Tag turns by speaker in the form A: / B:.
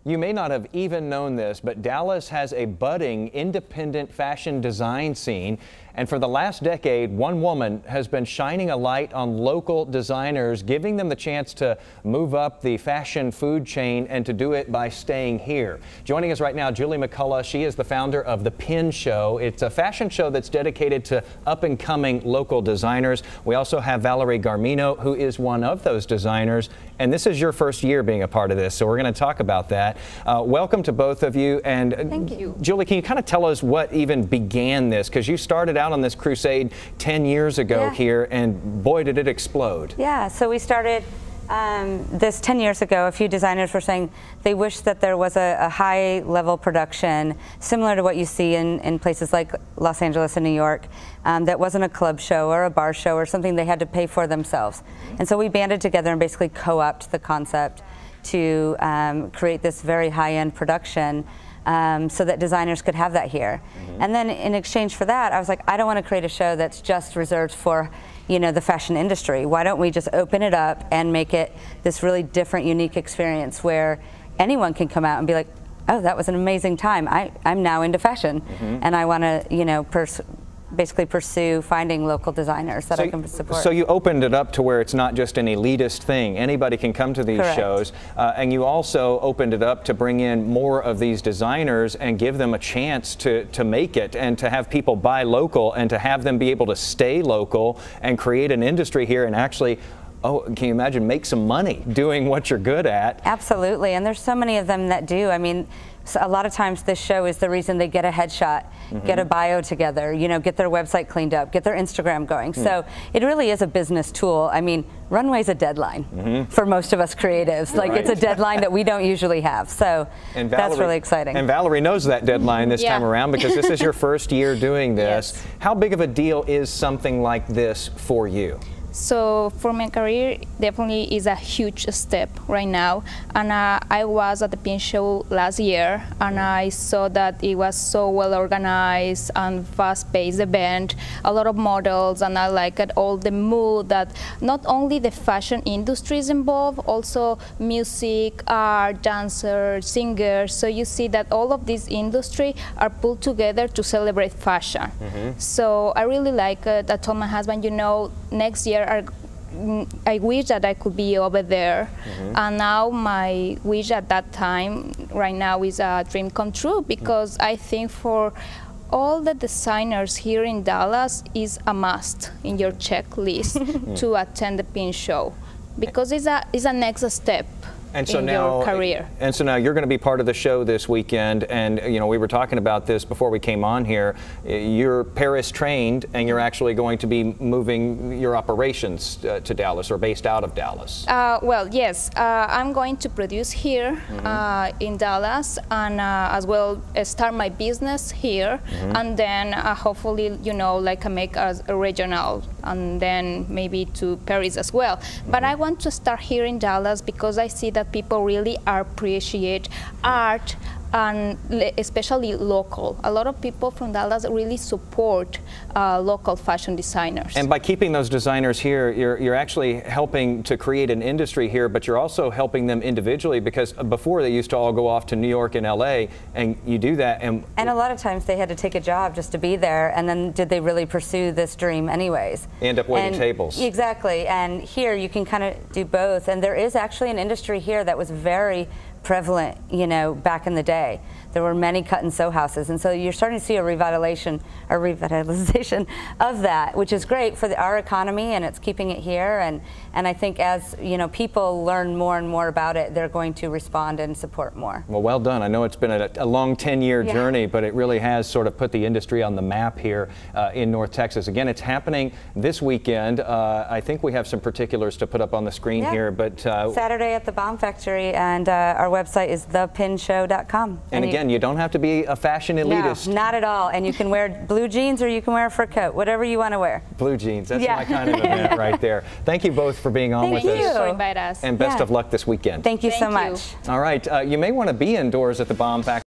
A: You may not have even known this, but Dallas has a budding independent fashion design scene. And for the last decade, one woman has been shining a light on local designers, giving them the chance to move up the fashion food chain and to do it by staying here. Joining us right now, Julie McCullough. She is the founder of The Pin Show. It's a fashion show that's dedicated to up-and-coming local designers. We also have Valerie Garmino, who is one of those designers. And this is your first year being a part of this, so we're going to talk about that. Welcome to both of you. And
B: Thank you.
A: Julie, can you kind of tell us what even began this? Because you started out on this crusade 10 years ago here, and boy, did it explode.
B: Yeah, so we started this 10 years ago. A few designers were saying they wish that there was a high-level production similar to what you see in places like Los Angeles and New York, that wasn't a club show or a bar show or something they had to pay for themselves. And so we banded together and basically co-opted the concept to create this very high-end production so that designers could have that here. And then in exchange for that, I was like, I don't want to create a show that's just reserved for, you know, the fashion industry. Why don't we just open it up and make it this really different, unique experience where anyone can come out and be like, oh, that was an amazing time. I'm now into fashion, and I want to, you know, basically pursue finding local designers that I can support.
A: So you opened it up to where it's not just an elitist thing. Anybody can come to these shows. And you also opened it up to bring in more of these designers and give them a chance to make it and to have people buy local and to have them be able to stay local and create an industry here and actually, oh, can you imagine, make some money doing what you're good at?
B: Absolutely, and there's so many of them that do. I mean, so a lot of times this show is the reason they get a headshot, get a bio together, you know, get their website cleaned up, get their Instagram going. So it really is a business tool. I mean, runway's a deadline for most of us creatives. Like it's a deadline that we don't usually have. So that's really exciting.
A: And Valerie knows that deadline this time around because this is your first year doing this.
C: Yes.
A: How big of a deal is something like this for you?
C: So for my career, definitely is a huge step right now. And I was at the Pin Show last year, and I saw that it was so well organized and fast-paced event, a lot of models, and I liked all the mood that not only the fashion industry is involved, also music, art, dancers, singers. So you see that all of this industry are pulled together to celebrate fashion. So I really like it. I told my husband, you know, next year I wish that I could be over there, and now my wish at that time right now is a dream come true, because I think for all the designers here in Dallas is a must in your checklist to attend the Pin Show, because it's a next step in your career.
A: And so now you're going to be part of the show this weekend, and you know, we were talking about this before we came on here. You're Paris trained, and you're actually going to be moving your operations to Dallas, or based out of Dallas.
C: Well, yes, I'm going to produce here in Dallas, and as well start my business here, and then hopefully, you know, like make us a regional, and then maybe to Paris as well. But I want to start here in Dallas because I see that people really appreciate art, and especially local. A lot of people from Dallas really support local fashion designers.
A: And by keeping those designers here, you're actually helping to create an industry here, but you're also helping them individually, because before they used to all go off to New York and LA, and you do that. And
B: a lot of times they had to take a job just to be there, and then did they really pursue this dream anyways?
A: They end up waiting tables.
B: Exactly, and here you can kind of do both, and there is actually an industry here that was very prevalent, you know, back in the day. There were many cut and sew houses, and so you're starting to see a revitalization of that, which is great for our economy, and it's keeping it here. And I think as, you know, people learn more and more about it, they're going to respond and support more.
A: Well, well done. I know it's been a long 10-year journey, but it really has sort of put the industry on the map here in North Texas. Again, it's happening this weekend. I think we have some particulars to put up on the screen here, but
B: Saturday at the Bomb Factory, and our website is thepinshow.com.
A: And again, you don't have to be a fashion elitist.
B: No, not at all. And you can wear blue jeans, or you can wear a fur coat, whatever you want to wear.
A: Blue jeans, that's my kind of event right there. Thank you both for being on with us.
C: Thank you for inviting us.
A: And best of luck this weekend.
B: Thank you so much.
A: All right, you may want to be indoors at the Bomb Factory.